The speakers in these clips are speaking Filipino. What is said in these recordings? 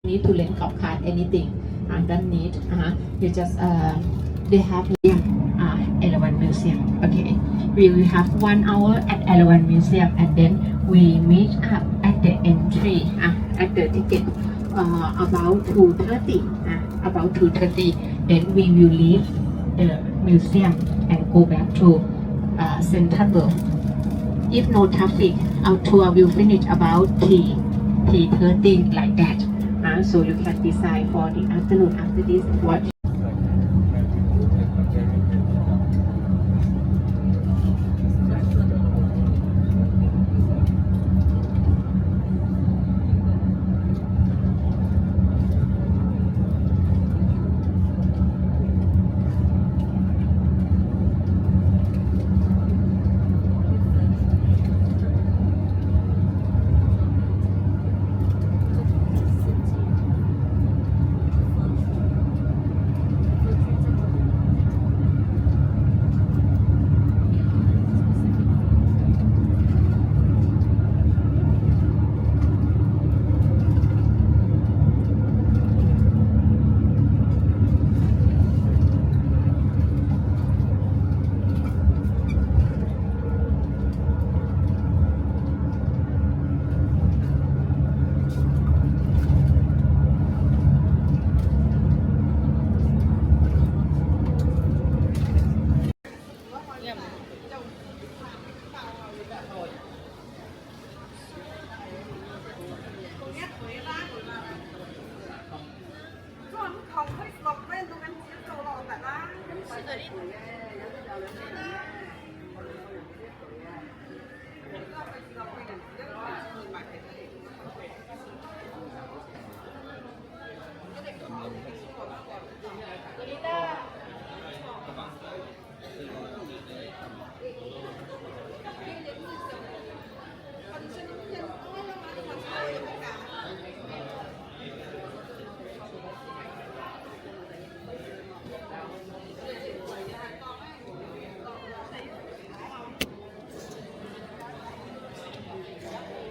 need to rent cop card anything. Don't need. You just they have Elawan Museum. Okay, we will have 1 hour at Elawan Museum, and then we meet up at the entry at the ticket about 2:30. About 2:30. Then we will leave the museum and go back to Central World. If no traffic, our tour will finish about 3:30 like that. So you can decide for the afternoon after this what.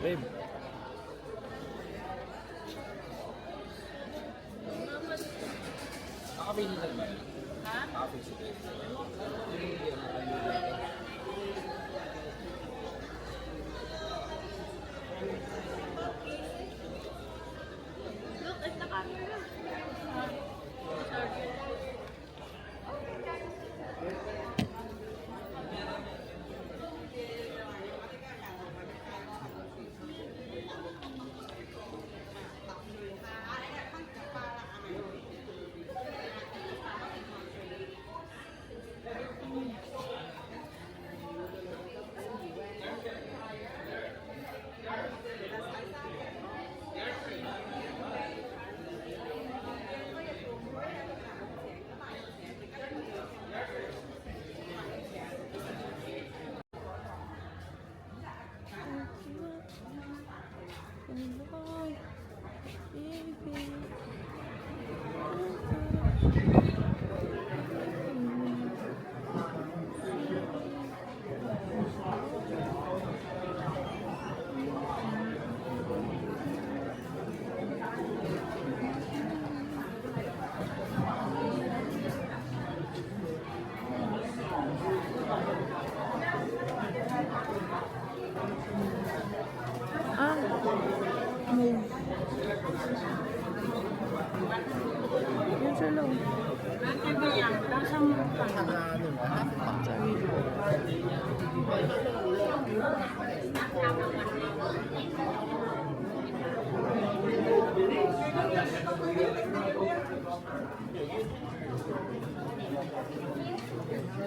Babe. Nakabinisan ba yun? Ha? Nakabinisan. Look at the camera.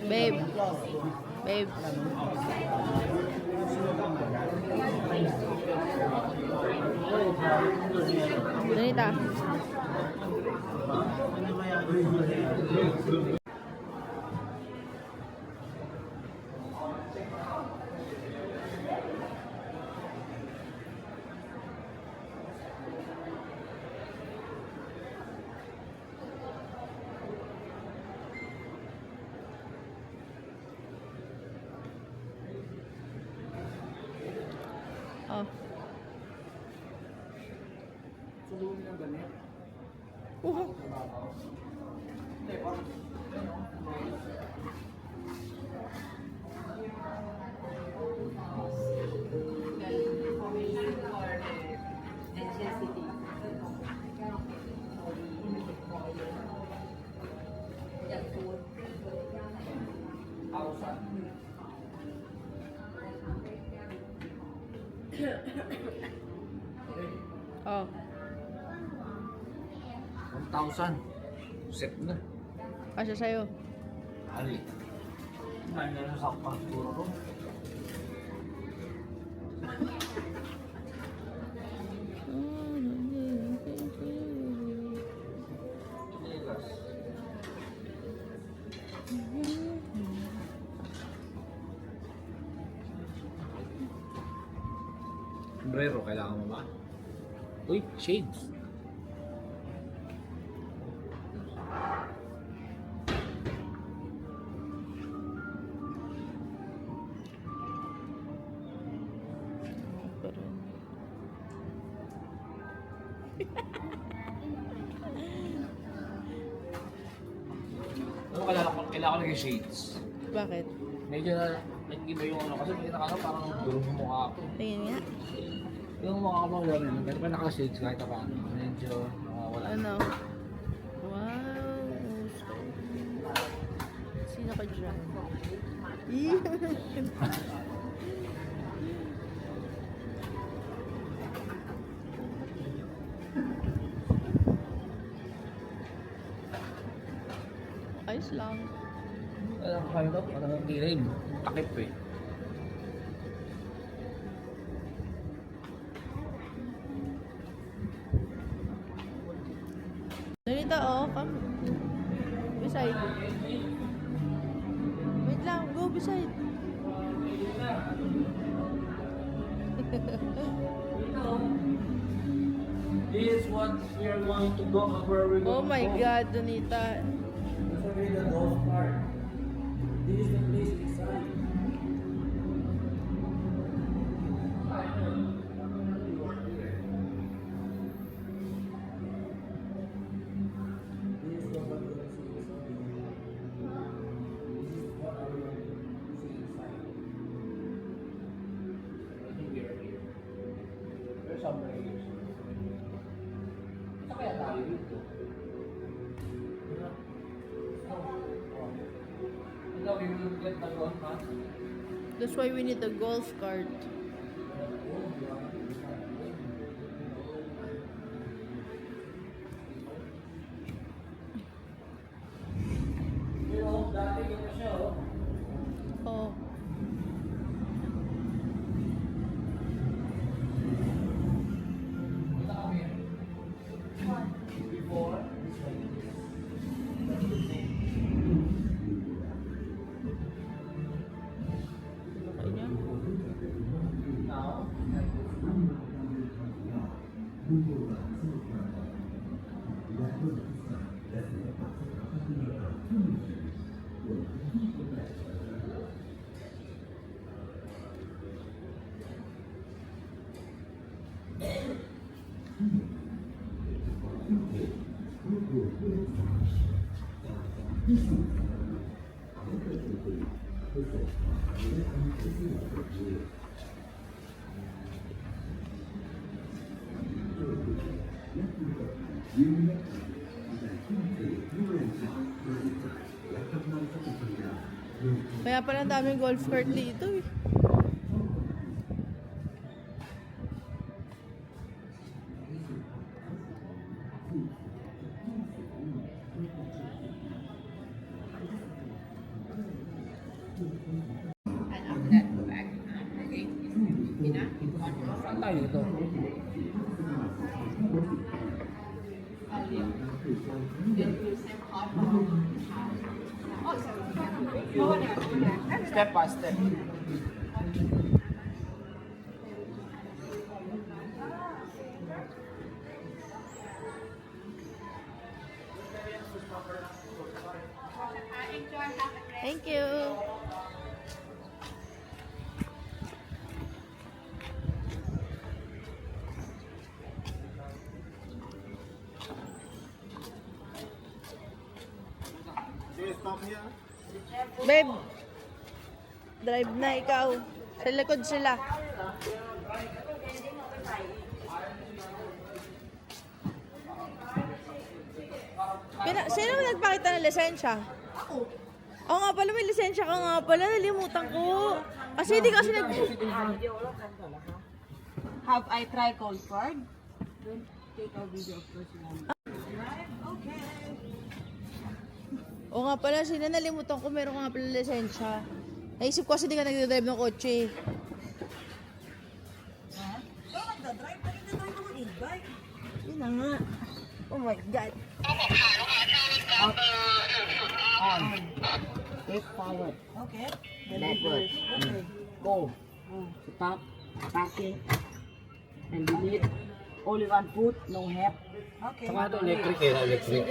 Babe. Babe. Donita. Sa loob ng ganit. Oh. necessity. Oh. 1,000. Set na. Kasya sa'yo. Ali. May na sa pagturo ko. Sombrero, kailangan mo ba? Uy, shades. Ano kailangan ko ng shades? Bakit? Medyo nag-iba yung ano kasi may nakano parang durog yung mukha ko. Tingin nga. Yung mukha ko bang gano'n, pero pa naka-shades kahit pa medyo wala. Ano? Wow. So... Sino ka dyan? Ayos lang. Alam ko kayo to, parang kilay, takip eh. Nalita, oh. Come. Beside. Wait lang. Go beside. This is what we are going to go, where we're Oh my God, Donita. This will be the golf cart. This is the place inside. This is what we're going to see inside. This is what I will see inside. I think we are here. There's somewhere here. Ito kaya tayo dito? We will get the golf cart. That's why we need the golf cart. Dati ko na siya, oh. Oh. Kita kami. Before, this one. Okay niya? Now, Kaya pala ang daming golf cart dito eh. And after that, go back. Okay? Enough? saan tayo dito? Step by step. Thank you. Babe, drive na ikaw. Sa likod sila. Sino nagpakita ng lisensya? Ako. Oo nga pala, may lisensya ka nga pala. Nalimutan ko. Kasi hindi kasi Have I tried cold card? Don't take a video of personal. Okay. Oo nga pala, sino nalimutan ko. Meron ka nga pala lisensya. Naisip ko kasi di ka nagdadrive ng kotse. Ha? Ikaw nagdadrive? Bakit nagdadrive ako e-bike? Yun na nga. Oh my God. On. Step forward. Okay. Backward. Okay. Go. Stop. Parking. And delete. Only one foot, no help. Okay. Saka ito electric eh, electric.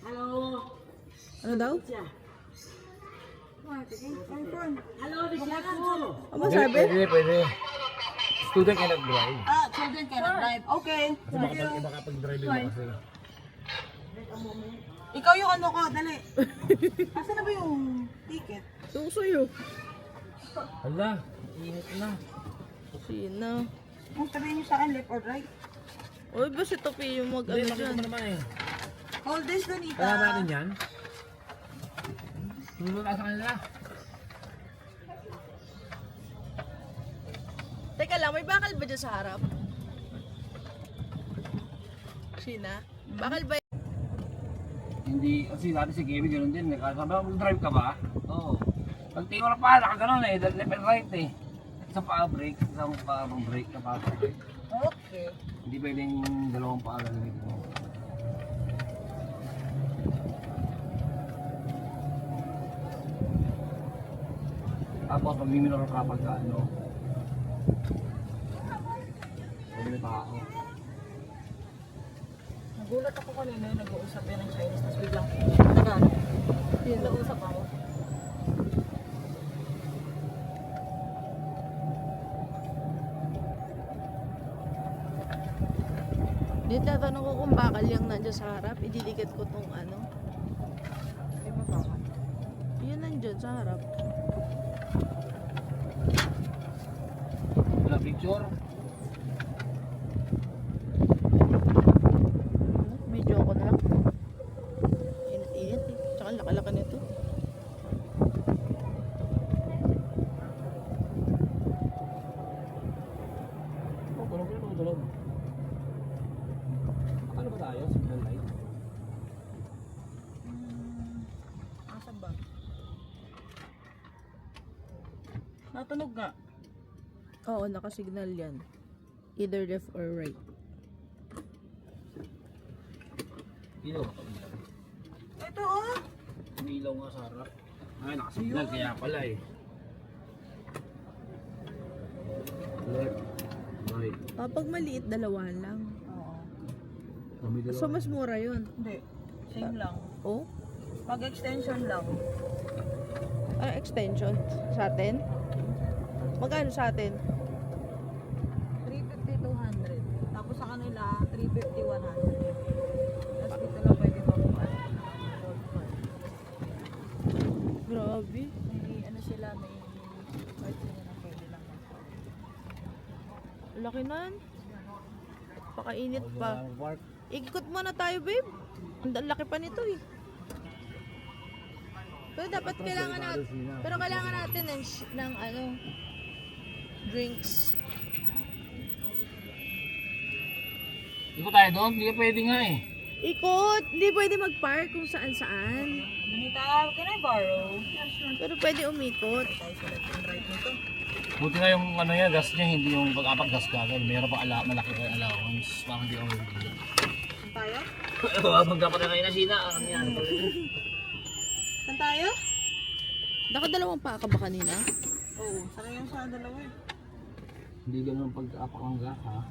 Hello. Ano daw? Hello, Bishakan. Ano ba sabi? Pwede. Student cannot drive. Ah, children cannot drive. Okay. Kasi makapag-drive yun kasi. Ikaw yung ano ko, dali. Asa na ba yung ticket? Ito sa'yo. Hala, init na. Sino? Kung sabihin niyo sa akin, left or right? Uy, ba si Topi yung mag-ano Hindi, dyan? nakita mo naman eh. Hold this, Donita. Kaya natin yan. Sumunod ka sa kanila. Teka lang, may bakal ba dyan sa harap? Sina? Bakal ba? Hindi, kasi dati si Kevin ganoon din. Sabi mo, mag-drive ka ba? Oo. Pag tingin mo pa, nakaganoon eh. Left and right eh. Isang paa brake, isang paa brake, isang paa brake. Okay. Hindi pwedeng dalawang paa gagawin mo. Tapos pag minor ka pag ano. Pag may paa ako. Nagulat ako kanina yung nag-uusap yan ng Chinese, tapos biglang Tagalog. Nag-uusap ako. Di tatanong ko kung bakal yung nandiyan sa harap. Ididikit ko tong ano. Ay, mababa. Yun nandiyan sa harap. Wala picture. Video ko na lang. Init-init eh. Tsaka ang laki-laki nito. Oh, tulog. Ano ba tayo? Signal light? Asan ba? Natunog nga. Oo, nakasignal yan. Either left or right. Ilaw. Ito oh! May ilaw nga sa harap. Ay, nakasignal kaya pala eh. Left, right. Pag maliit, dalawa lang. Oo. Kami dalawa. So, mas mura yun. Hindi. Same lang. Oh? Mag-extension lang. Ano extension? Sa atin? Magkano sa atin? 350-200. Tapos sa kanila, 350-100. Tapos dito lang pwede mabuhay. Grabe. May ano sila, may part sila na pwede lang mag-park. Laki nan. Pakainit pa. Park. Ikot muna tayo, babe. Ang laki pa nito eh. Pero dapat kailangan natin, pero kailangan natin ng ano, drinks. Iko tayo doon? Hindi ka pwede nga eh. Ikot! Hindi pwede mag-park kung saan-saan. Donita, can I borrow? Yeah, sure. Pero pwede umikot. Tayo sa left and right nito. Buti nga yung ano niya, gas niya, hindi yung pag-gas ka. Meron pa malaki kayo allowance. Parang hindi ako mag-ibig. Saan tayo? Habang dapat na kayo na sina, ang yan. Saan tayo? Nakadalawang pa ka ba kanina? Oo, saan yung sa dalawa eh. Hindi ganun pag-apak ang gas ha.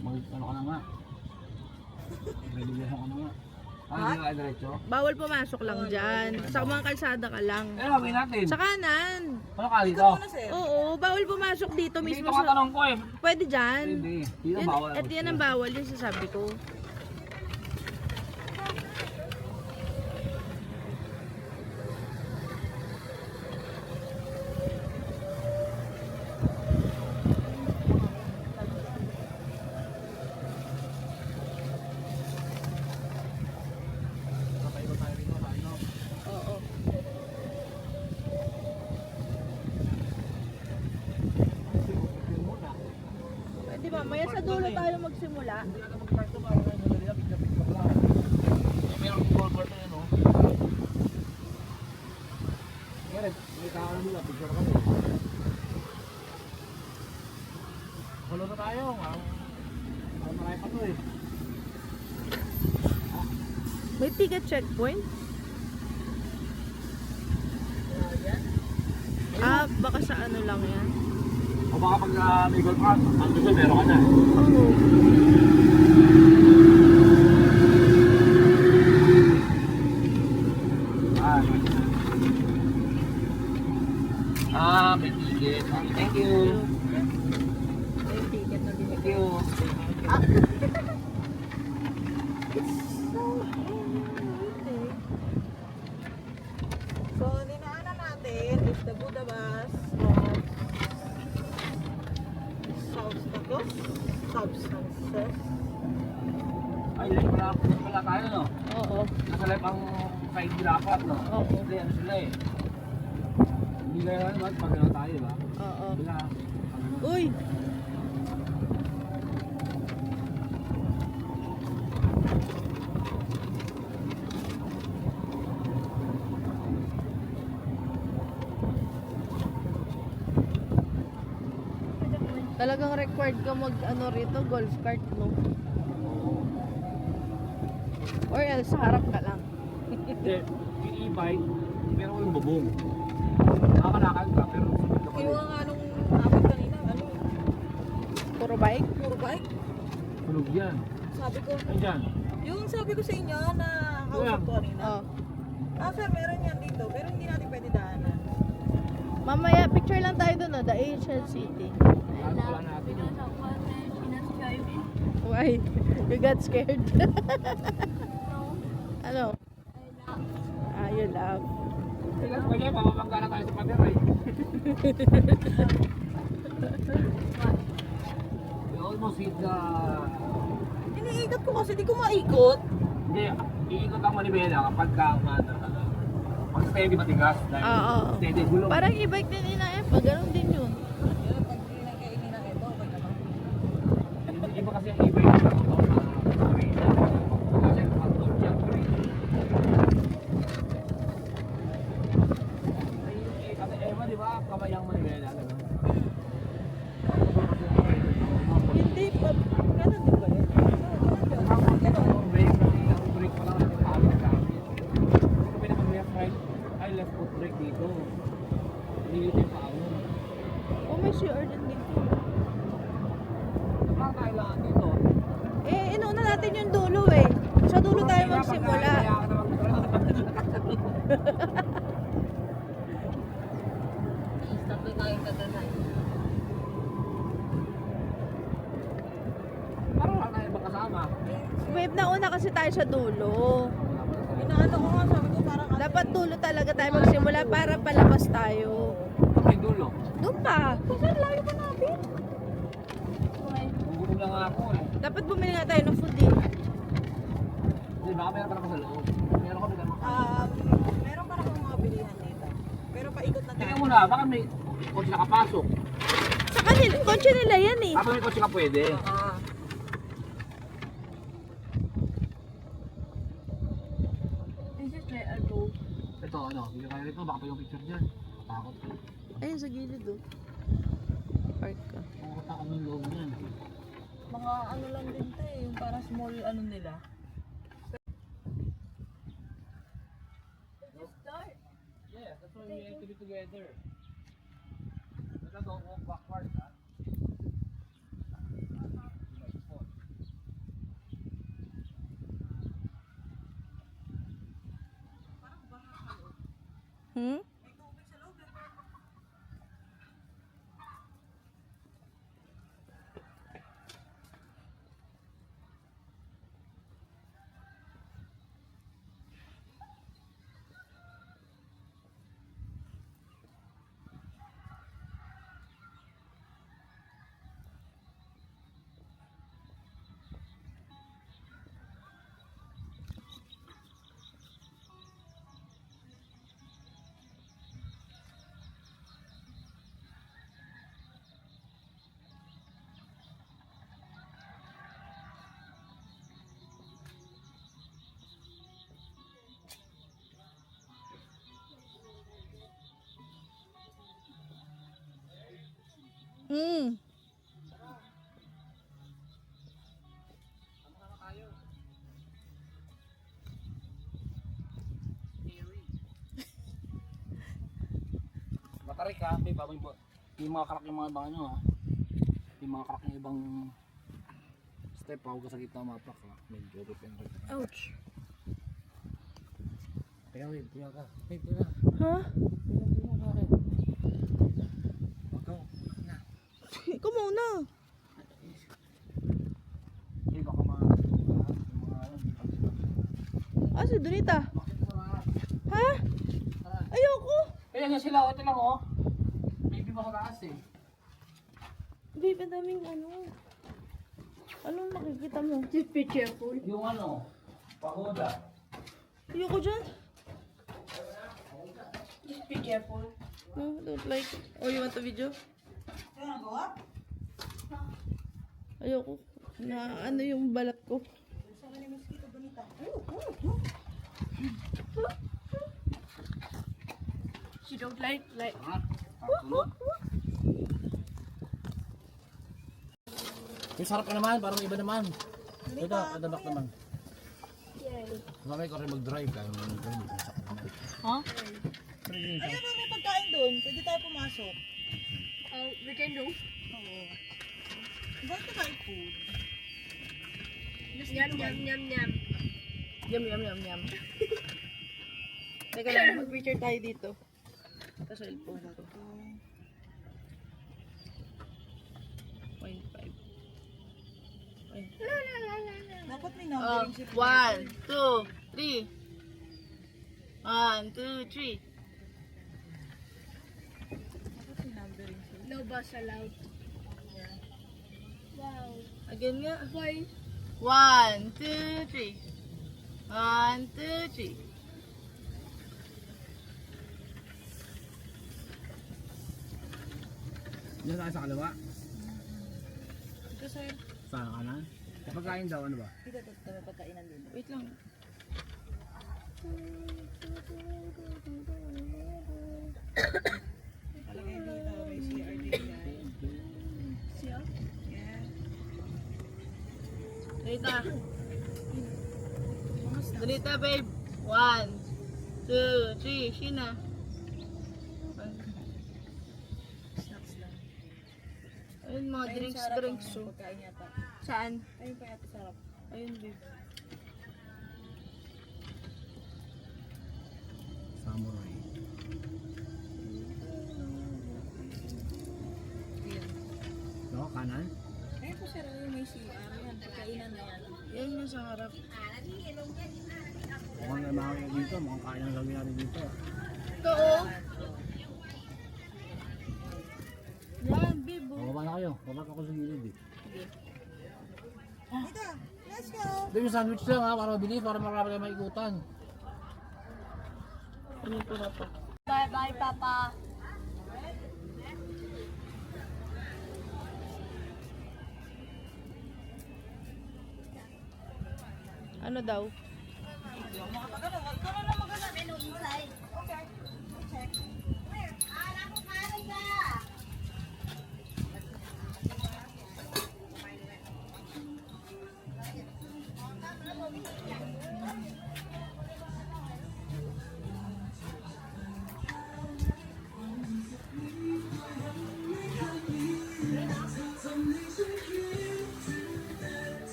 Ano ka na nga. Regulation ka na nga. Hindi ka diretso. Bawal pumasok lang dyan. Sa mga kalsada ka lang. Eh, gawin natin. Sa kanan. Ano ka dito? Ikaw muna, sir. Oo, bawal pumasok dito mismo Dito ka sa... tanong ko eh. Pwede dyan. Hindi. Dito Yun, bawal. at yan ang bawal yung sasabi ko. Mamaya sa dulo tayo magsimula. Hindi natin mag-start ito, para na madali na, picture lang. Mayroong goal court na yun, no? Ngayon, may tao na nila, picture kami. Follow na tayo, marami pa to eh. May ticket checkpoint? Ah, baka sa ano lang yan. O baka pag may goal court, ang gusto meron ka na. Oo. May ticket. Thank you. Thank you. So, dinaanan natin is the Budapest of substances. Ay, left pala tayo, no? Oo. Nasa left ang side nila apat, no? Oo. Hindi, ano sila eh. Hindi kaya naman, pag ano tayo, diba? Oo. Sila, Uy! Talagang required ka mag ano rito, golf cart, no? Or else, sa harap ka lang. hindi, yung e-bike, meron ko yung bubong. Nakakalakad ka, pero sunod ka pa rin. nga nung nakapit kanina, ano? Puro bike? Puro bike? Sunog yan. Sabi ko, Andyan. yung sabi ko sa inyo na kausap ko kanina. Ah, sir, meron yan dito, pero hindi natin pwede daanan. Mamaya, picture lang tayo doon, the AHL City. Ano pala natin yun? Why? You got scared? Ano? Ah, you love. Kailan ko niya, mamamangga na tayo sa pader eh. We almost hit the... Iniikot ko kasi, di ko maikot. Hindi, iikot ang manibela kapag ka umaandar ka na. Pag steady matigas, dahil Oo. steady gulong. Parang e-bike din ina F, ganun din yun. Yun, pag pinakainin ng ito, okay naman. Iba kasi ang e-bike na ako kasi pag siya green. Kasi Eva, di ba, kamay ang manibela. Hindi, ganun din ba yun? Left foot brake dito. Hindi dito yung paawon. Oh, may CR din dito. Saan tayo lang dito? Eh, inuuna natin yung dulo eh. Sa dulo tayo magsimula. Stop na tayong katanan. Parang wala tayo ibang kasama. Wave na una kasi tayo sa dulo. Inaano ko nga, sabi ko parang Dapat dulo talaga tayo magsimula para palabas tayo. May dulo. Doon pa. Kasi layo pa natin. Gugutom lang nga ako eh. Dapat bumili nga tayo ng food eh. Hindi, baka meron pa naman sa loob. Meron kami ganun. meron pa akong mga bilihan dito. Pero paikot na tayo. Tingnan mo na, baka may kotse nakapasok. Sa kanila, kotse nila yan eh. Kapag may kotse ka pwede. Ito ano, hindi kayo rito, baka pa yung picture dyan. Takot ka. Ayun sa gilid oh. Park ka. Makakata kami yung loob niyan. Mga ano lang din to eh, yung para small ano nila. Yes, that's why we have to be together. But don't walk backward, ha? Hmm? Hmm. Matarik ha, may baboy po. Yung mga karak yung mga ibang ano ha. Yung mga karak yung ibang step ha, huwag ka sa gitna mapak ha. Medyo open right. Ouch. Kaya wait, tuya ka. Wait, tuya. Ha? Tuya ka akin. Huwag ka. Na. Ikaw muna. Hindi baka mga ano, di pa sila. Ah, si Donita. Bakit mo na? Ha? Ayoko. Kaya nga sila, ito lang oh. Maybe baka taas eh. Babe, ang daming ano. Anong makikita mo? Just be careful. Yung ano, pagoda. Ayoko dyan. Just be careful. No, don't like. Oh, you want a video? Ayoko. Na ano yung balat ko. She don't like. Ha? Pasunod. Yung sarap ka naman, parang iba naman. Ito, adanak naman. Mamay ko rin mag-drive kaya mag-drive. Masakit naman. Ha? Ayun na, may pagkain doon. Pwede tayo pumasok. We can do. Oo. Bakit na tayo food? Yum, yum, yum, yum. Yum, yum, yum, yum. Teka lang, mag-picture tayo dito. Sa cellphone ko. 0.5. Dapat may Oh, numbering si 1, 2, 3. 1, 2, 3. Dapat may numbering si No bus allowed. Wow. Again nga. Why? 1, 2, 3. 1, 2, 3. Diyan tayo sa kalawa. Ito sir. Sa kanan. Kapag kain daw, ano ba? Ito may pagkainan din. Wait lang. Palagay dito, may CR din yan. CR? Yeah. Dalita. Dalita, babe. 1, 2, 3. Sheena. Snacks lang. Ayun, mga Ayun, drinks, sarap drinks. ang So. pagkain yata. Saan? Ayun pa yata sarap. Ayun, babe. Samurai. Ayan. No, kanan? Ayun po sir, ayun may CR yan. Pagkainan na yan. Yan yung sa harap. Mukhang may mga dito, mukhang kain ang lagyan natin dito. Ito, oh. Yan, babe. Oh. Bababa na kayo, bababa ako sa gilid eh. Dito, let's go! Doon yung sandwich lang ha, para mabilis, para marami kayo maikutan. Ano po na to? Bye-bye, Papa. Ano daw?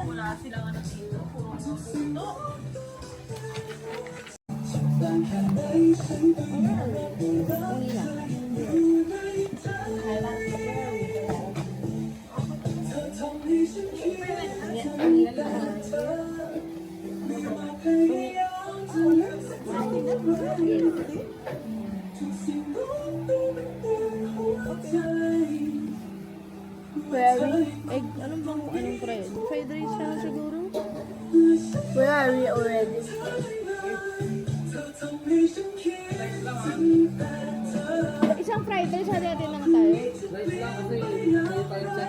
Wala silang ano dito. Puro mga puto. Egg, anong fried? Fried rice siya siguro? Where are we already? Isang fried rice natin lang tayo. Rice lang kasi, hindi tayo sa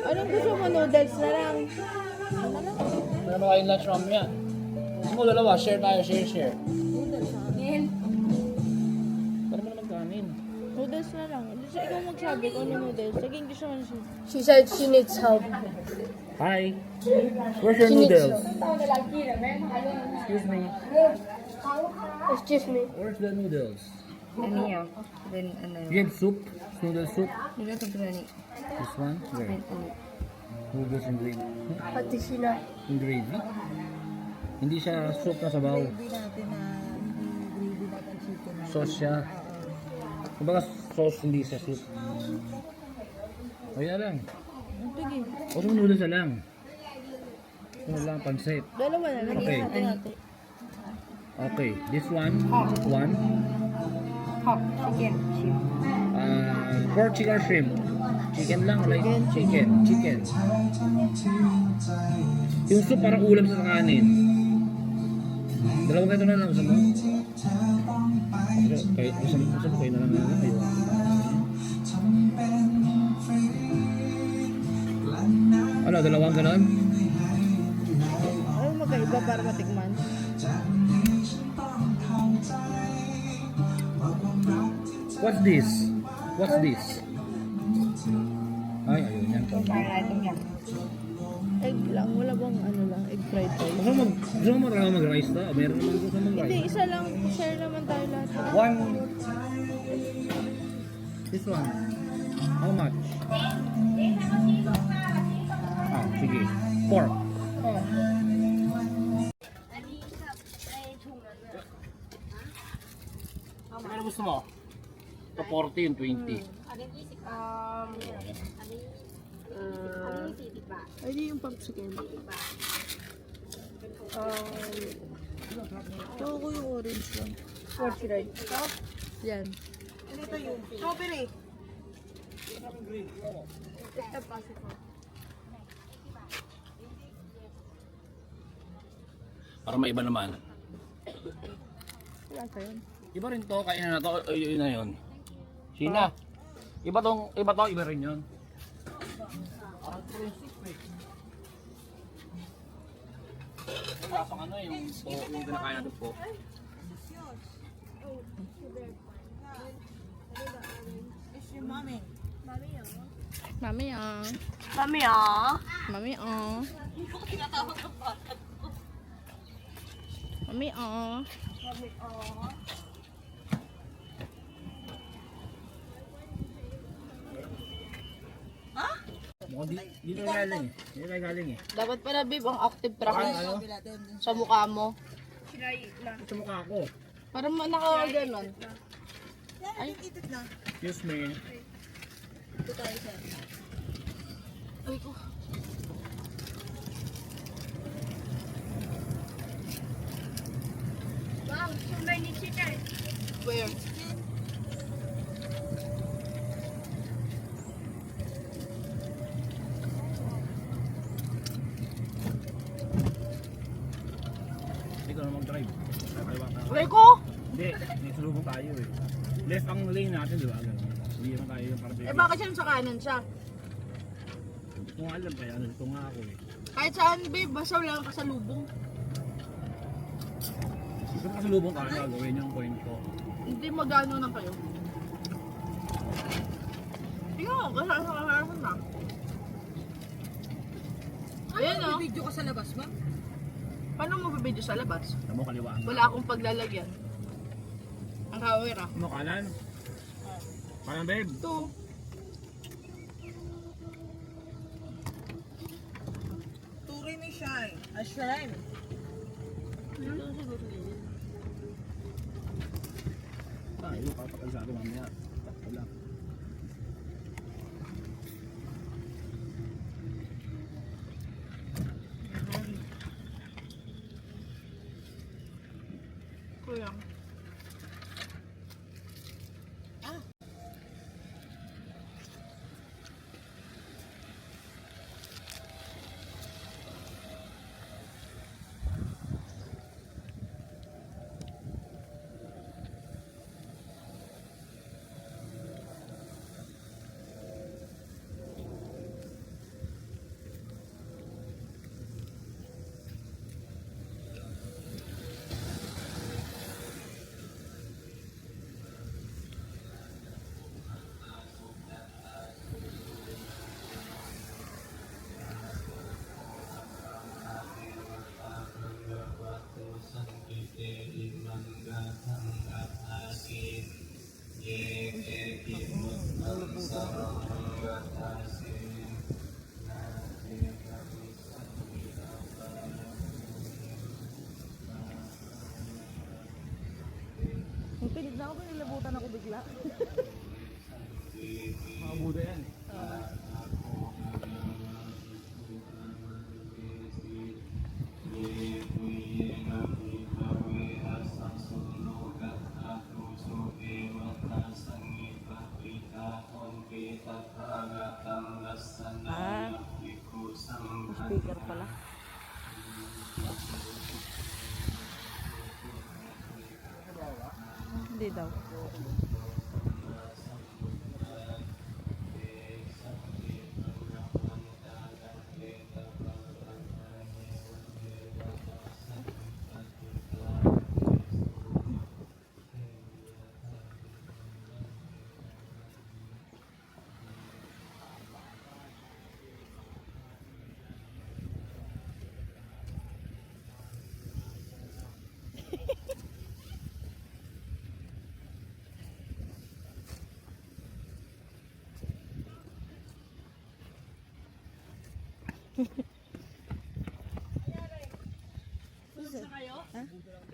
Anong gusto mo? Noodles na lang. kain lunch mamaya. Gusto mo dalawa, share tayo, share. Para mo naman kanin. Noodles na lang. Ikaw magsabi kung ano noodles. Nag-English naman siya. She said she needs help. Hi. Where's your noodles? Excuse me. Excuse me. Where's the noodles? Ano then ano You have soup? Noodle soup? nila to gani This one? Where? Noodles and gravy. Pati sila. In gravy? Hindi siya soup na sabaw. gravy natin chicken Sauce siya. Kumbaga sauce hindi siya soup. Kaya lang. Sige. O sa noodles na lang. Ano lang, pansit. Dalawa na. Lagyan Okay. natin natin. Okay, this one. hot chicken shrimp Pork chicken shrimp. Chicken lang, like chicken. Yung soup parang ulam sa kanin. Dalawa kayo na lang sa mo. Kayo na lang kayo. Ano, dalawang ganon? Ano magkaiba para matikman? What's this? Ay, ayun yan. Egg lang. Wala bang ano lang? Egg fried rice. Gusto mo mag-rice to? Meron naman gusto mong Hindi, rice. isa lang. Share naman tayo lahat. One. This one. How much? Sige. Pork. Ano gusto mo? Ito 40 yung 20. Ay, di yung popsicle. Ito ko yung orange lang. What should I? Yan. Strawberry. Para maiba naman. Wala ka yun. Iba rin to, kaya na to, yun na yun. Sina. Iba to, iba rin yun. Lasang ano yung po, yung kinakain natin po. Mami, ah. Mami, ah. Mami, ah. Mami, ah. Mukhang dito galing eh. Dito tayo galing eh. Dapat pala, babe, ang active tracking sa mukha mo. Sa mukha ko. Para naka-ganon. Excuse me. Ay ko. Wow, so many chicken. Where? Ikaw na mag-drive. Where ko? Hindi, may sulubong tayo eh. Left ang lane natin, di ba? Hindi naman tayo yung para Eh bakit siya sa kanan siya? Kung alam pa yan, ito nga ako eh. Kahit saan, babe, basta wala kang kasalubong. Kung kasulubong ka, gawin yung point ko. Hindi magano na kayo. Tingnan mo, kasama sa kaharapan na. Ayan o. video ka sa labas ba Paano mo bibidyo sa labas? Tamo kaliwaan. Wala akong paglalagyan. Ang camera. Ano kanan? Kanan babe. Ito. tuloy ni shrine a shrine Tayo, papakal sa akin mamaya. Takto lang. Kuya. Pilit na ako, nilabutan ako bigla. Mga Buda yan. Ah, speaker pala. Hindi daw. Ha?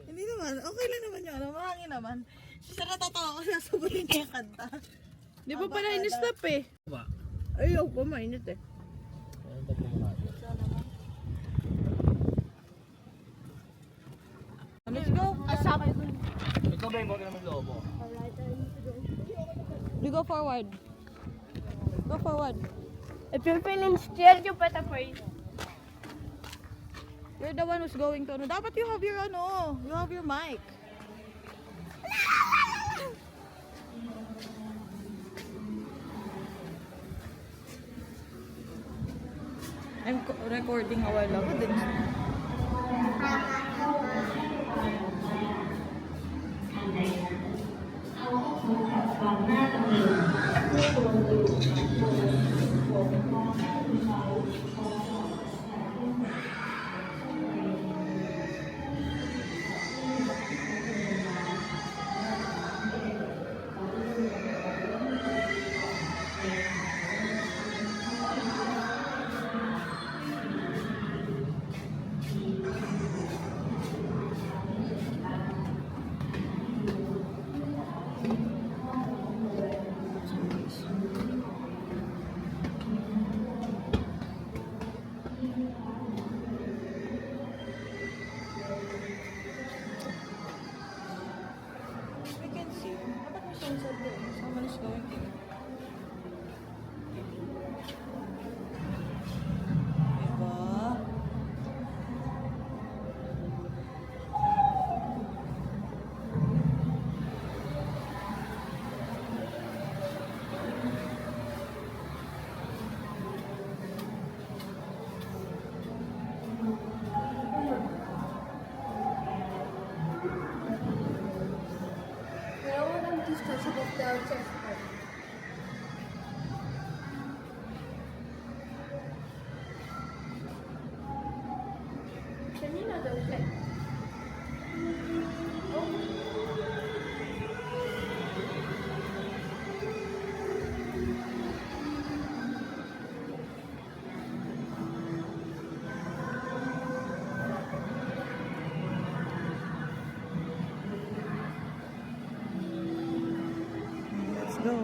Hindi naman. Okay lang naman yung ano. Mahangin naman. Siya natatawa ko na sabihin niya yung kanta. Di ba pala in-stop eh? Ba? Ayaw ko, mainit eh. Let's go. Asap. Ikaw ba yung bote naman lobo? You go forward. Go forward. If you're feeling scared, you better pray. You're the one who's going to ano. Dapat you have your ano. You have your mic. I'm recording a while ago din. We can see. Dapat may sensor din. Someone is going to. Diba? Let's go.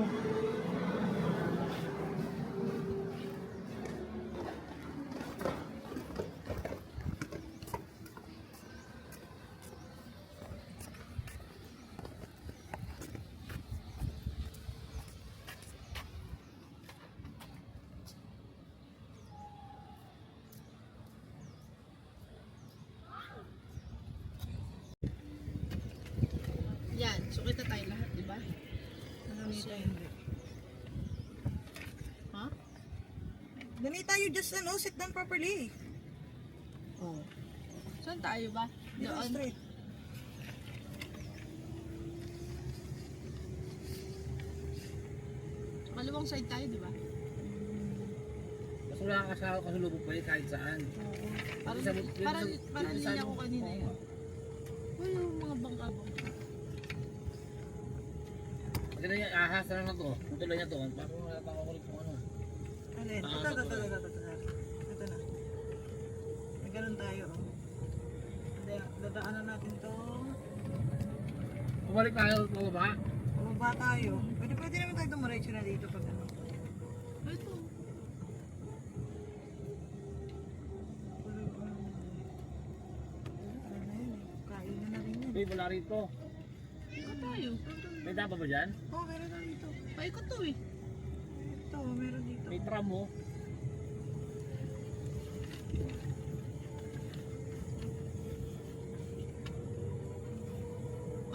Yan, so kita tayo lahat, di ba? Nanganita hindi. Ha? Ganita, you just ano, sit down properly. Oo. Saan tayo ba? Dito Doon. straight. Maluwang side tayo, di ba? Mas wala kang kasalubong pa kahit saan. Parang, parang linya ko kanina yun. Wala yung mga bangka-bangka. Kasi Tinan niya, ahas na to. Tutuloy niya to. Parang wala pa ako ulit kung ano. Alin? Ito na. Ito na. May ganun tayo. Dadaanan natin to. Bumalik tayo, baba. Bumaba tayo. Pwede naman tayo dumiretso na dito pag ano. Ito. Kain na rin yan. Uy, wala rito. Ikot tayo. May dapa ba dyan? Oo, meron na dito. Paikot to eh. Ito, meron dito. May tram mo.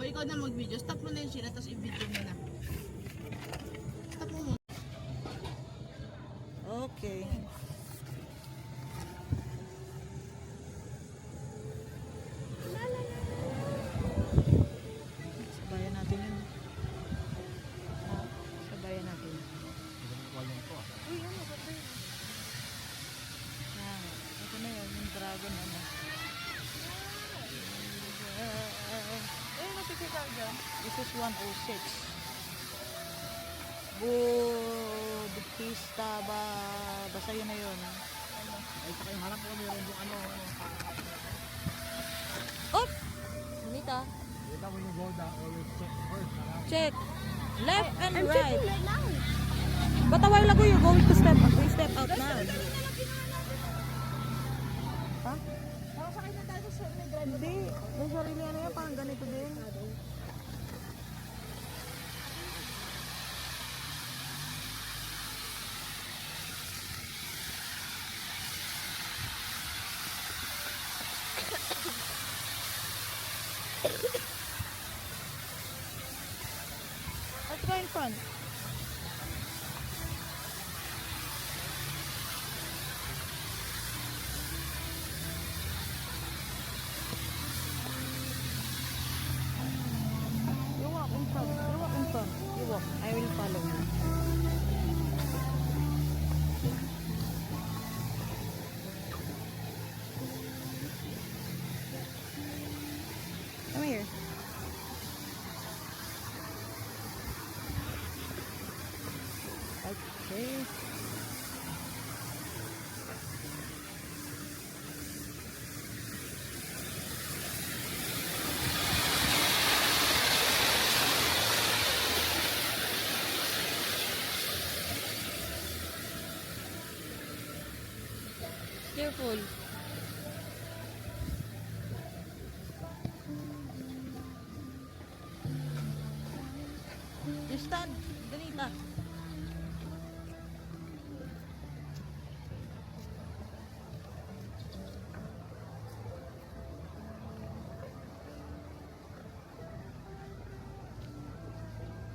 O ikaw na mag-video. Stop mo na yung sila, tapos i-video mo na. Stop mo muna. Okay. Sabayan natin yun. Sabayan natin. Uy, ano ba ito yun? Yan. Ito na yun, yung dragon ano. Eh, nakikita dyan. This is 106. Budhista ba? Basta yun na yun. Ay, saka yung harap ko meron yung ano. Oh! Bonita. Kita mo yung gold, always check first. Check. Left and right. But a while ago you're going to step out now. Ha? Nakasakay na tayo sa may driver. Hindi. May sarili ano yan, parang ganito din. Let's go in front. You walk in front. You walk in front. You walk. I will follow you. Come here. Okay. Careful. You stand, Danita.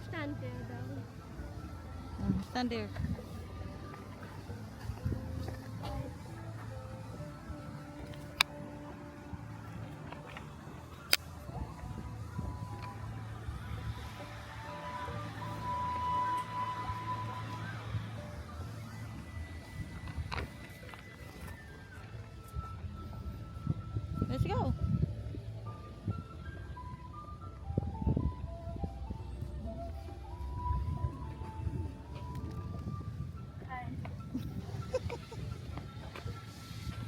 Stand there, darling. Stand there. Let's go.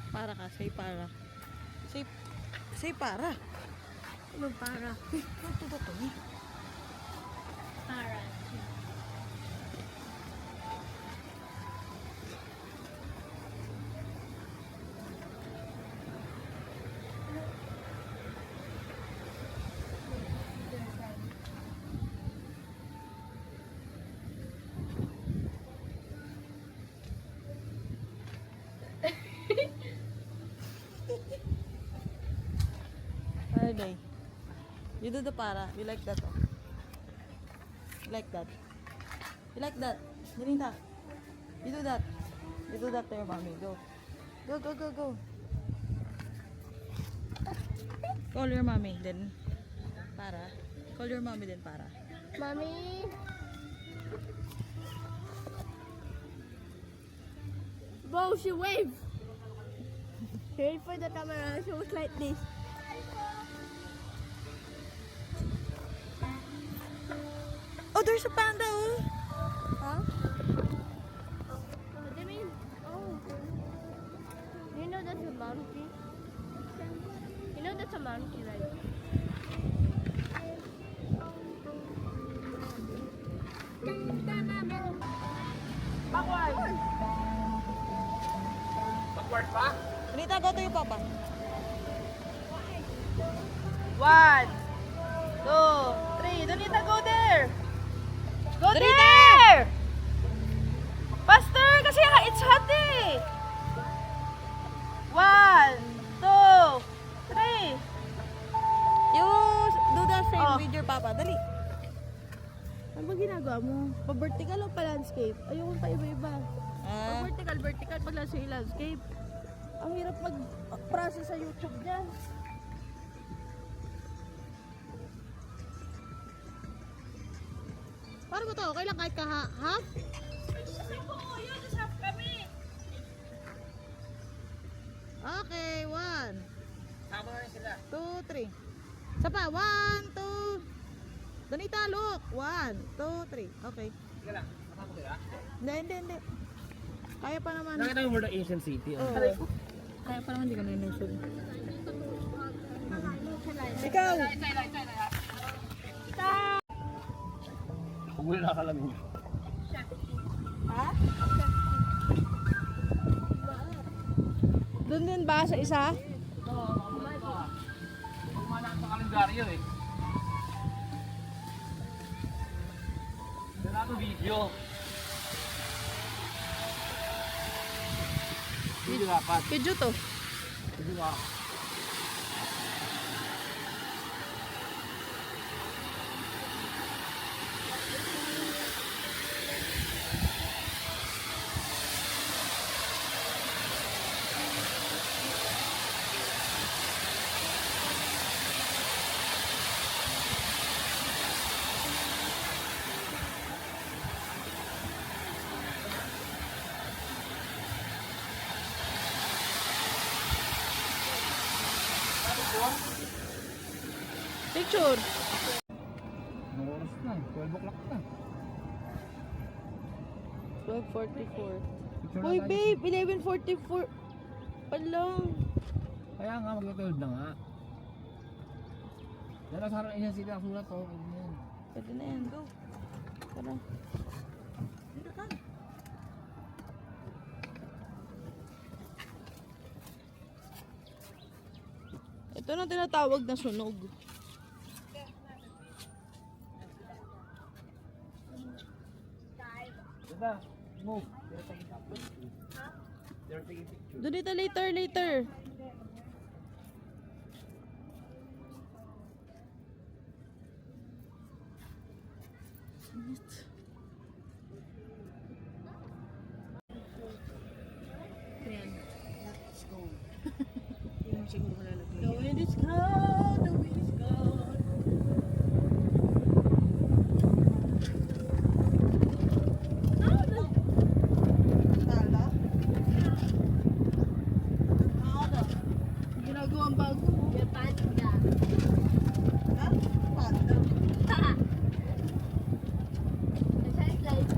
Para ka, say para. Say para. Ano para? Tuto ko ni. Para. Friday. You do the para. You like that, oh. You like that. You like that. Danita. You do that. You do that to your mommy. Go. Go, go, go, go. Call your mommy, then para. Call your mommy, then para. Mommy. Wow, she wave. Wait for the camera. She was like this. Oh, there's a panda, oh. Huh? What do you mean? Oh. You know that's a monkey? You know that's a monkey, right? Backward pa? Donita, go to your papa. 1, 2, 3. Donita, go there. Go there! Faster! Kasi it's hot eh. 1, 2, 3. You do the same with your papa. Dali. Ano ba ginagawa mo? Pa-vertical o pa-landscape? Ayoko pa iba-iba. Ah. Pag-vertical, vertical, pag landscape. Ang hirap mag-process sa YouTube dyan. Paano ba to? Okay lang kahit half? Okay, 1, Tama na sila. 2, 3. Isa pa, 1, 2. Donita, look. 1, 2, 3. Okay. Sige lang. Kasama sila. Hindi. Kaya pa naman. Nakita mo the Asian City. Oh. Kaya pa naman, hindi ka na inusog. Ikaw! Kung wala nakakalamin. Doon din ba sa isa? Kumalaan sa kalendaryo eh. Wala to video. Video dapat. Video to. Video ka. Picture. Anong oras na? 12 o'clock na. 12:44. Picture Hoy na tayo. babe, 11:44. Palang. Kaya nga mag-12 na nga. Yan ang sarang Asian City ang sulat oh. Yan. Pwede na yan, go. Tara. Ito na tinatawag na sunog. Diba? Move. They're taking picture. Doon dito later. The wind is cold, the wind is cold. Ginagawang bago. Yung panda. Ha? Panda? Ha! It sounds like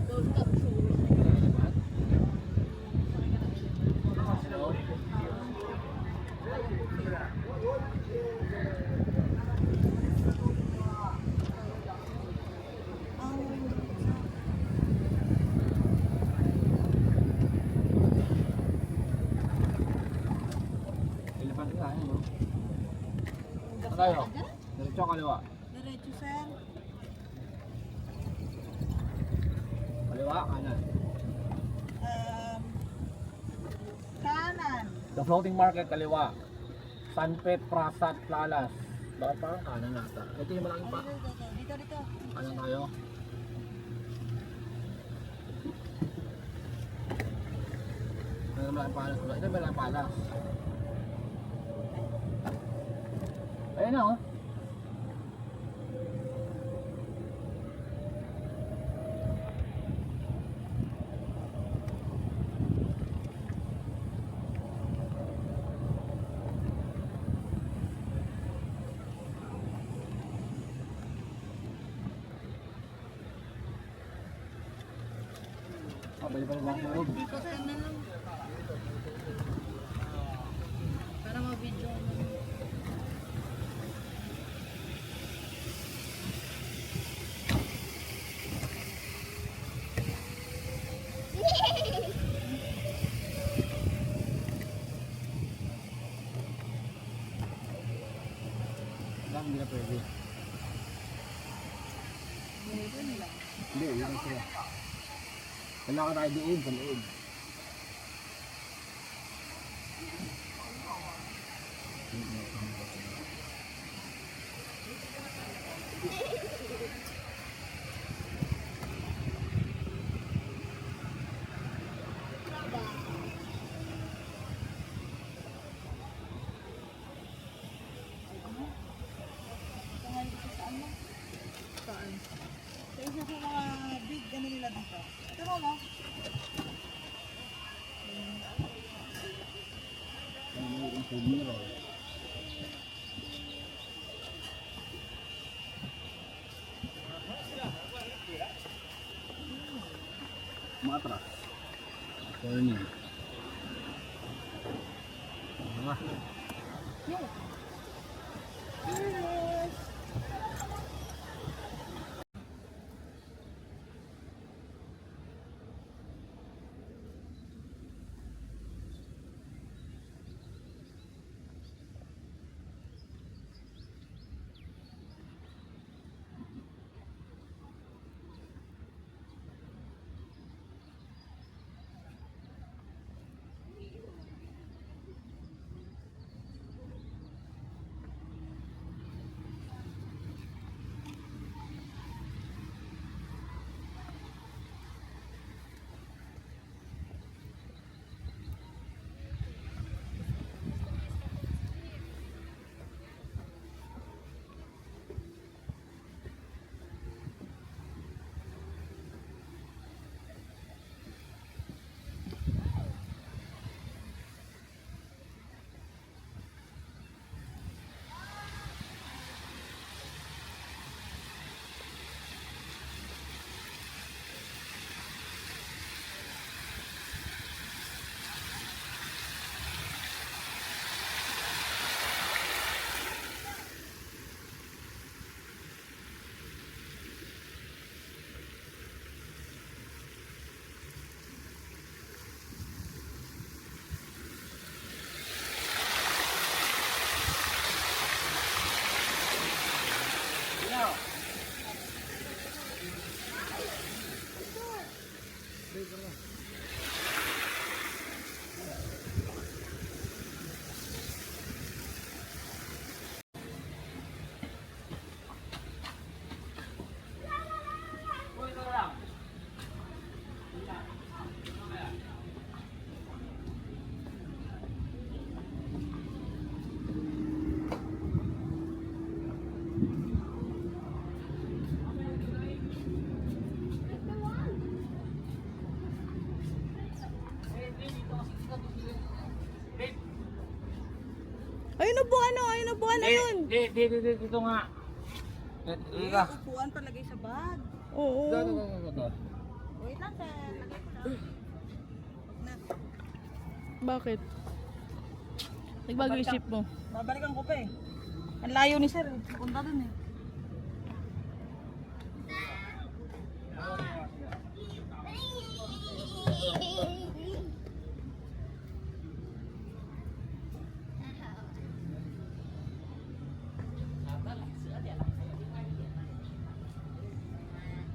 those capsules. Elephant nga yan, no? Saan tayo? Diretso o kaliwa? Diretso, sir. Kaliwa, kanan. Kanan. The Floating Market, kaliwa. Sanpet, Prasat, Plalas. Bakit parang kanan nata? Ito yung malaking pa. Dito. Kanan tayo. Ito yung malaking palas. Ito yung malaking palas. Ayan na oh. Pwede pa rin sa loob. Para ma-video. Lang, hindi na pwede. Hindi, yun ang sila. Kailangan tayo doon, sa loob. Kaya sa mga big ano nila dito. Ito mo. Matras. Turning. Ah. Ayun na po ano, ayun na po ano yun. Dito nga. Dito. Upuan palagay sa bag. Oo. Ito. Wait lang, sir. Lagay ko na. Bakit? Nagbago yung isip mo. Babalikan ko pa eh. Ang layo ni sir. Punta dun eh.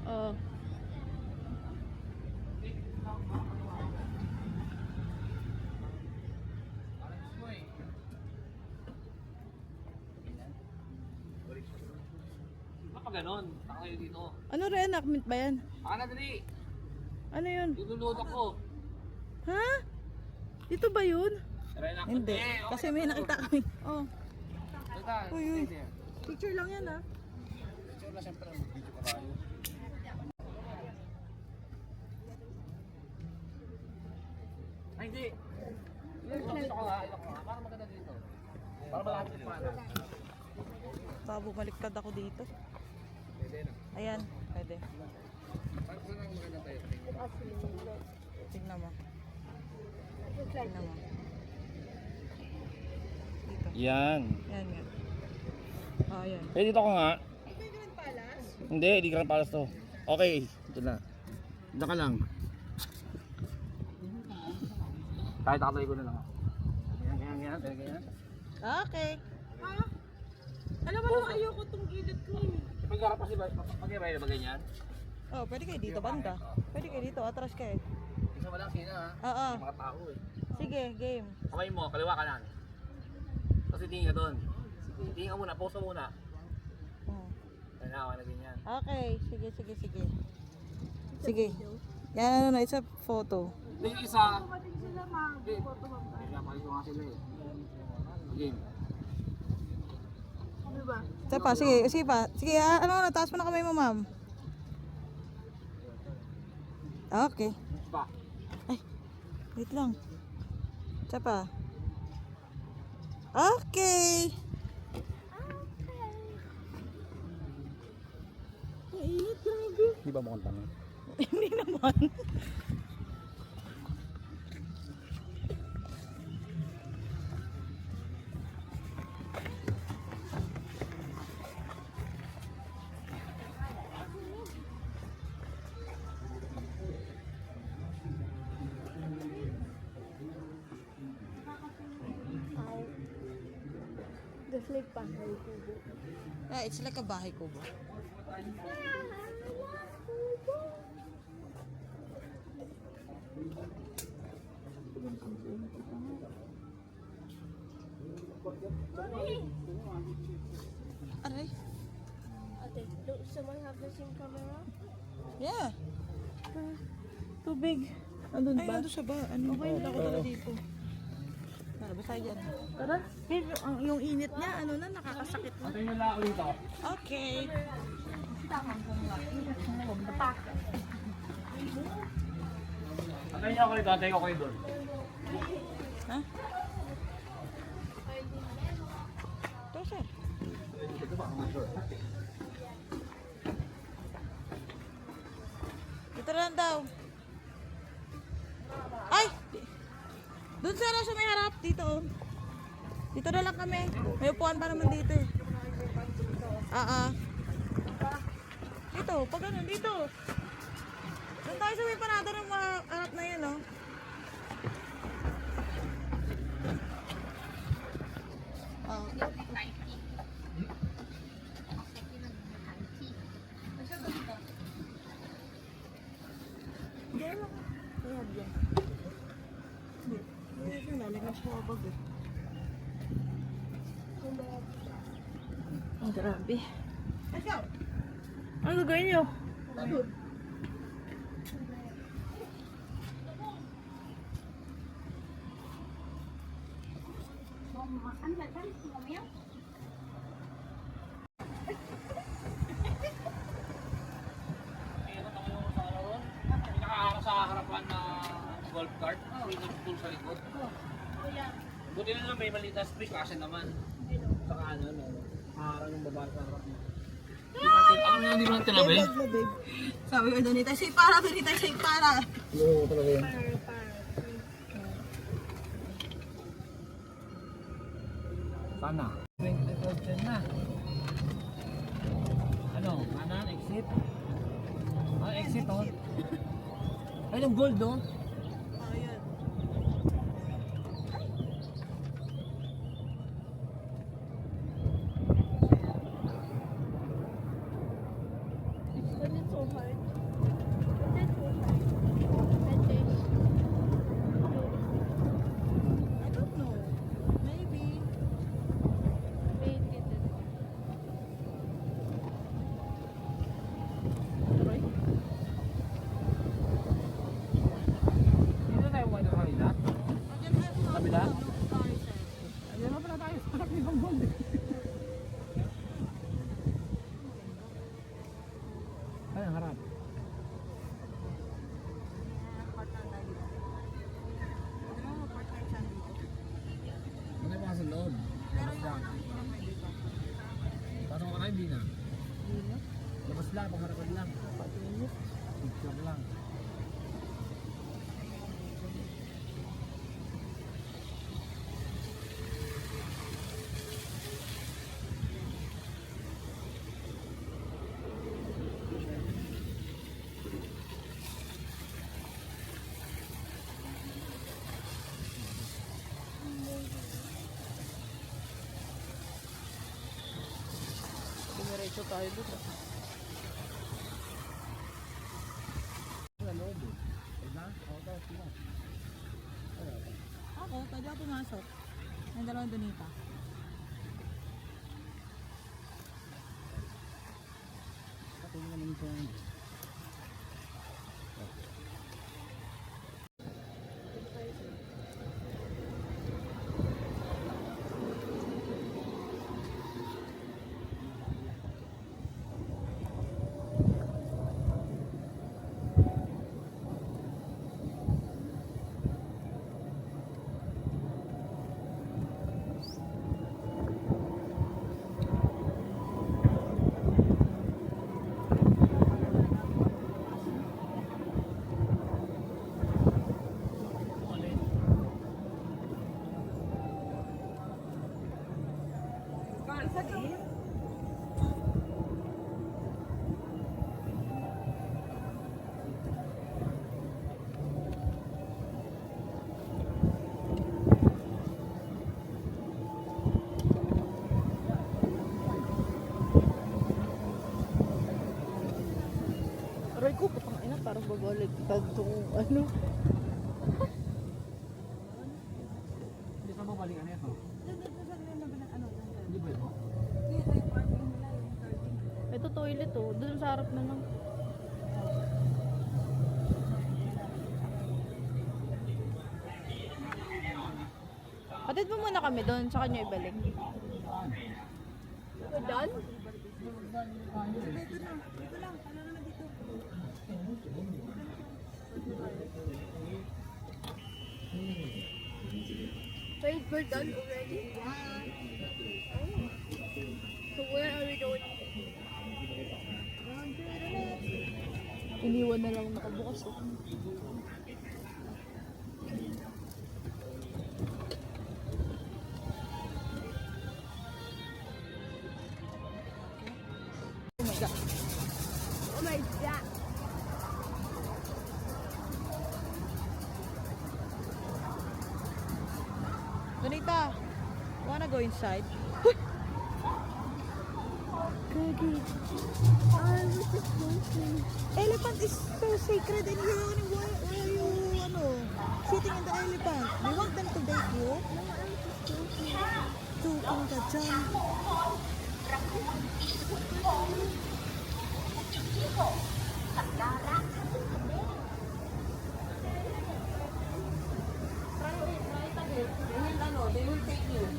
Oo. Kapag ganon, taka kayo dito. Ano reenactment ba yan? Taka na dali. Ano yun? Lululod ako. Ha? Dito ba yun? Hindi. Kasi may nakita kami. Oh. Uy, uy. Picture lang yan ah. Picture na siyempre, mag-video ka tayo. Ay, hindi. Dito ka nga, para maganda dito. Para malapit yung pana. Baka bumaliktad ako dito. Pwede na. Ayan, pwede. Para maganda tayo. Tingnan mo. Looks like Tingnan mo. Dito. Yan. Yan nga. Oh, yan. Eh, dito ko nga. Hindi, di Grand Palace to. Okay, ito na. Dito ka lang. Kahit ako ko na lang. Ganyan. Okay. Alam mo naman, ayoko tong gilid ko eh. Pag-harap kasi ba ba ganyan? Oh, pwede kayo dito, banda. Pwede kayo dito, atras kayo. Isa mo lang sina ha. Oo. May mga tao eh. Sige, game. Kamay mo, kaliwa ka lang. Kasi tingin ka doon. Tingin ka muna, pause ka muna. Oh. Kailangan na ganyan. Okay, sige. Sige. Yan, ano na, it's a photo. Hindi yung isa. Hindi. Pinapakita ko nga sila eh. Game. Isa pa, sige pa. Sige, ano na, taas mo na kamay mo, ma'am. Okay. Pa. Wait lang. Isa pa. Okay. Di ba mukhang tanong? Hindi naman. Just like bahay kubo. Yeah, it's like a bahay kubo. Aray. Ate, do someone have the same camera? Yeah. Tubig. Andun ba? Ay, nandun siya ba? Ano? Okay, wala ko dala dito. Tara, basta dyan. Tara. Babe, yung init niya, ano na, nakakasakit na. Patayin nyo lang ako dito. Okay. Patayin nyo ako dito, tayo ko kayo doon. Ha? Ito, sir. Dito lang daw. Ay! Doon sana sa may harap. Dito. Dito na lang kami. May upuan pa naman dito eh. Dito. Pag ano, dito. Doon tayo sa may parada ng mga harap na yan, oh. Oh. Diyan lang. Ayan, diyan. Hindi, nalagyan siya ako bag eh. Ang grabe. Ano gagawin niyo? Pinaka sa harapan na golf cart, swimming pool sa likod. Buti na lang may maliit na spring kasi naman. Saka ano, harang ng babae sa harap mo. Ano hindi mo lang tinabi? Sabi ko doon tayo sa ipara, doon tayo sa ipara. Oo, talaga yun. Sana. 20% na. Ano? Kanan, exit? Ah, exit oh. Ay, yung gold oh. Ayan. Was it so hard? Was it so hard? Ate, I don't know. Maybe. wait, get it. Right? Dito tayo kumain ng kanina. Ayan tayo sa Kabila? Sorry, sir. Ayan na pala tayo sa harap ng gold eh. Ay, ang harap. Partner na dito. Pwede mo mag-partner siya dito. Ano yung mga sa loob? Pero yung ano, hindi na pwede pa. Paano ka na hindi na? Labas lang, pangharapan lang. Picture lang. Diretso tayo dito. Ako, pwede ako pumasok. May dalawang donita. Aray ko, putang ina, parang babaligtad tong ano. Hindi ka babalikan na ito. Hindi ba ito? Ito toilet oh, doon sa harap na lang. Patid mo muna kami doon, sa kanya ibalik. We're done? Wait, we're done already? So where are we going? Iniwan na lang nakabukas oh. Oh my god. Oh my god. Donita, wanna go inside? Goody. I was just wondering. Elephant is so sacred and why are you sitting in the elephant? Do you want them to date you? Tukang ka dyan. They will take you.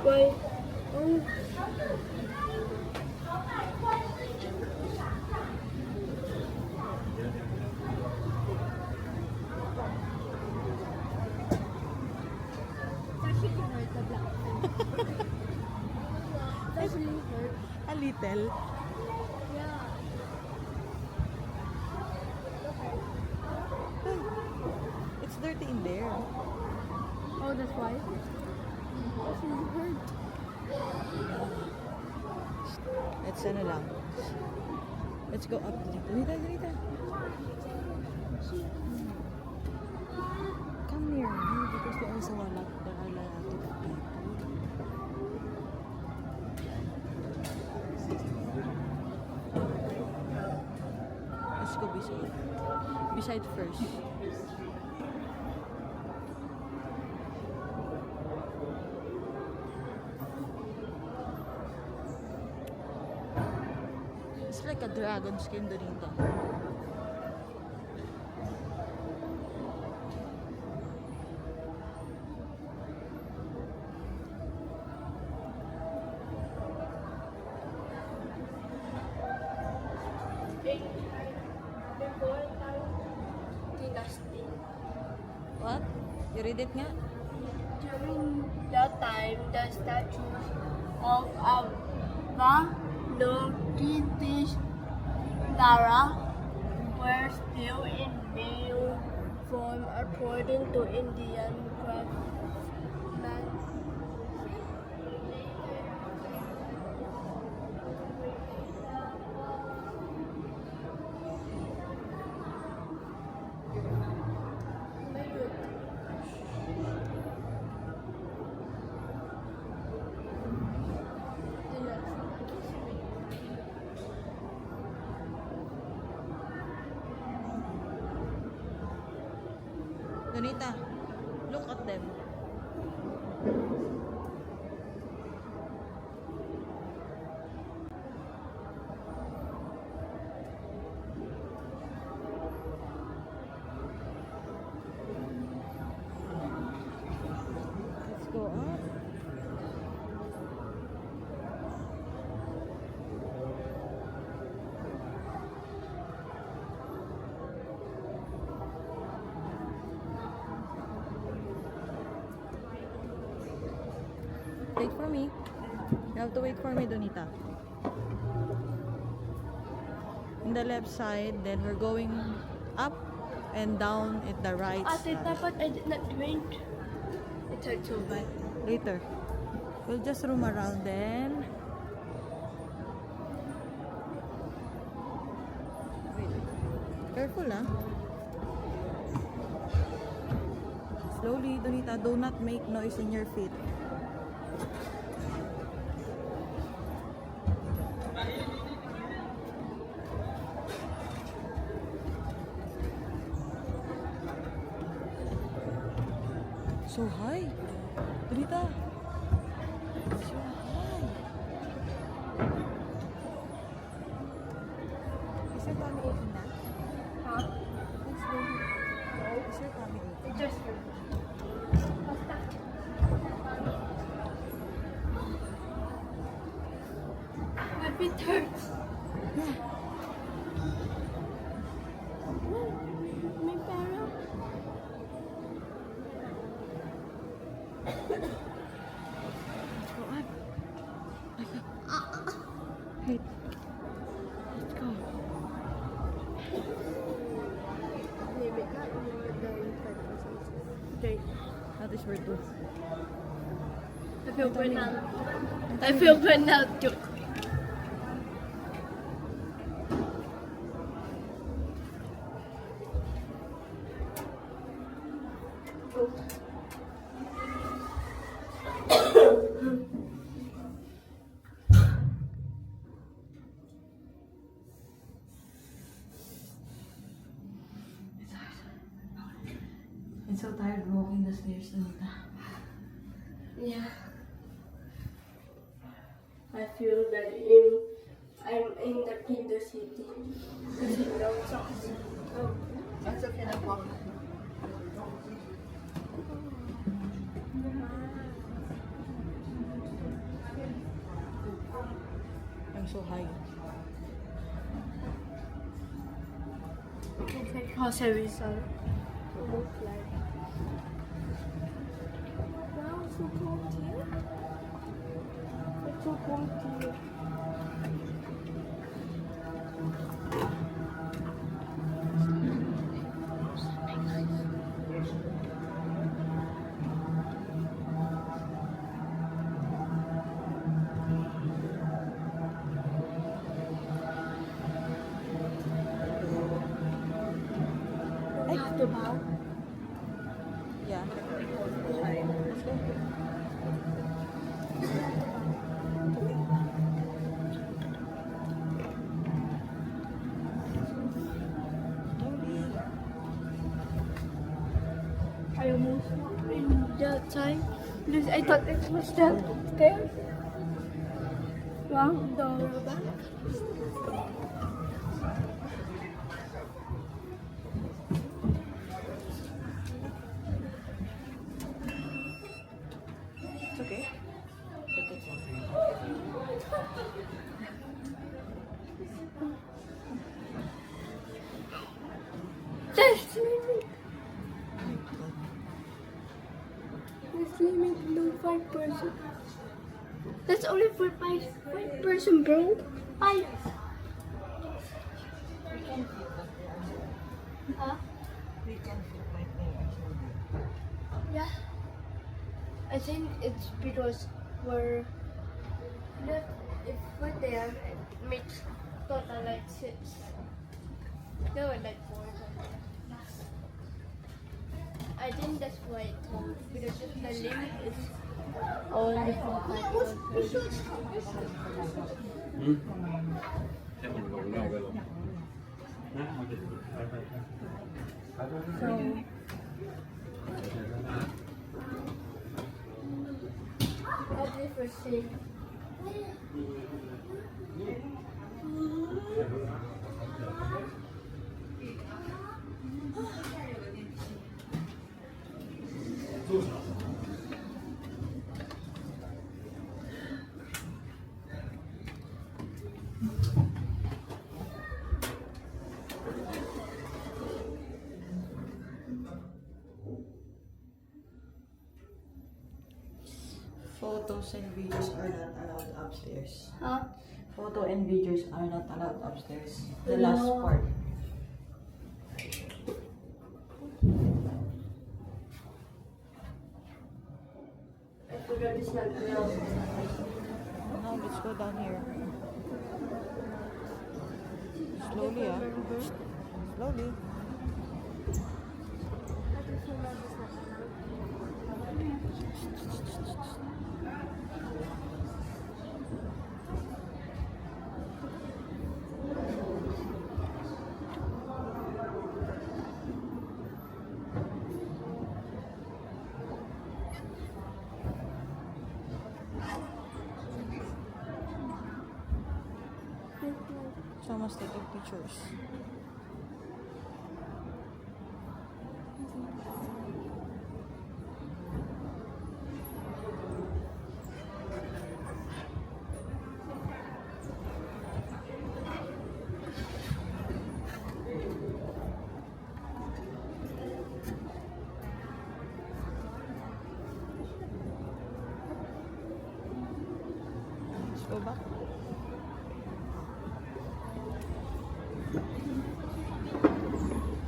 Why? Oh. That should hurt the black thing. That really hurt. A little. Yeah. It's dirty in there. Oh, that's why? That really hurt. Let's ano lang. Let's go up dito. Dito. Come near me because there are a lot of people. Let's go beside. Beside first. It's like a dragon skin dito. What? You read it nga? During that time, the statues of Avalokiteshvara were still in male form according to Indian craftsmen. Look at them. Let's go up. Wait for me. You have to wait for me, Donita. In the left side, then we're going up and down at the right Ate, side. dapat I did not drink. It hurts so bad. Later. We'll just roam around then. Wait. Careful, ah. Slowly, Donita. Do not make noise in your feet. So high. Donita. So high. Is your tummy aching na? Huh? Is your tummy aching? It just hurts. Basta. My feet hurts. May pera. Go up. Wait. Let's go. Maybe not. Okay. That is where to. I feel burnt out. I feel burnt out too. I'm so tired walking the stairs, Donita. Yeah. I feel that I'm in the Kinder City. No socks. Oh. That's okay na po. I'm so high. It's like grocery store. Almost like. Wow, so cold here. It's so cold here. I have to bow. Yeah. Let's go. I almost in that time because I thought it was that stairs. Wow, the back. It's okay. Take it slow. That's limit. That's limit no 5%. That's only for 5%, bro. 5. Huh? We can fit right there. Yeah. I think it's because we're not, if we're there, it makes total like 6. No, like 4. I think that's why it's home, because the limit is only for 5%. So, person. Photos and videos are not allowed upstairs. Huh? Photo and videos are not allowed upstairs. The last part. I forgot this not Now let's go down here. Slowly, ah. Slowly. Someone's taking pictures. Let's go back.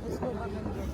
Let's go back and get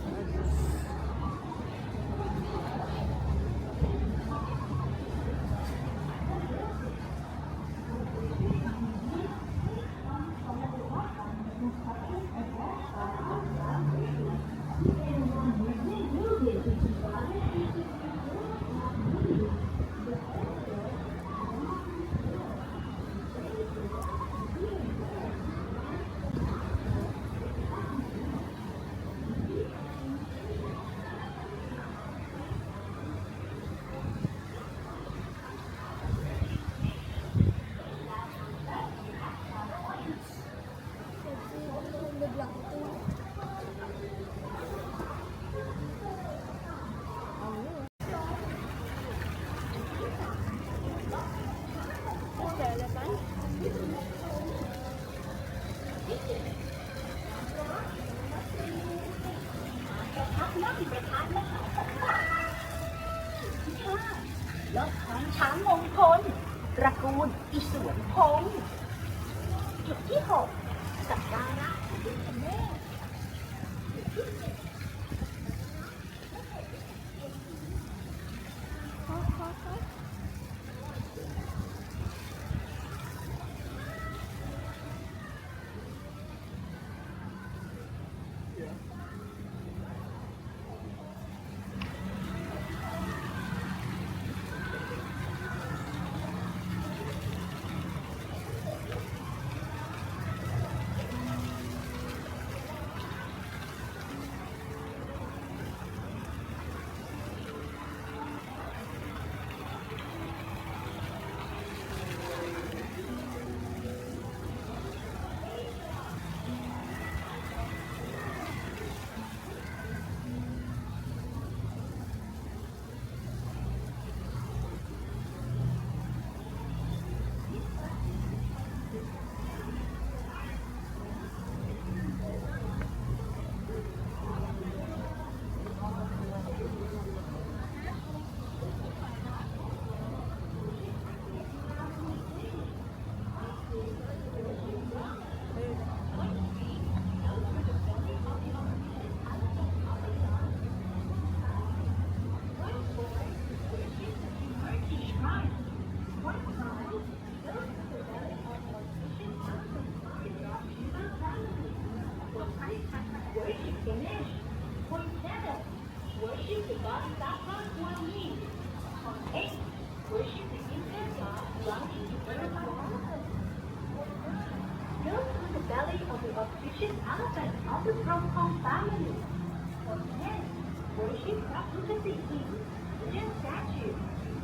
Statue.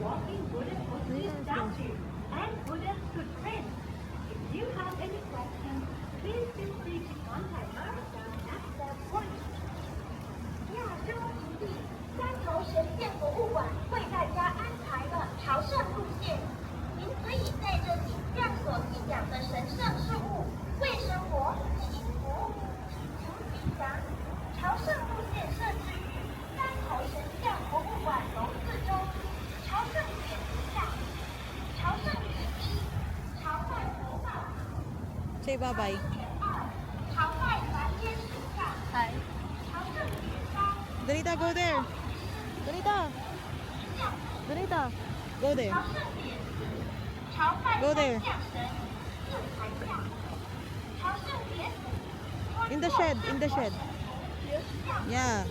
Walking wooden statue. Say bye-bye. Hi. Donita, go there. Donita. Donita, go there. Go there. In the shed, in the shed. Yeah.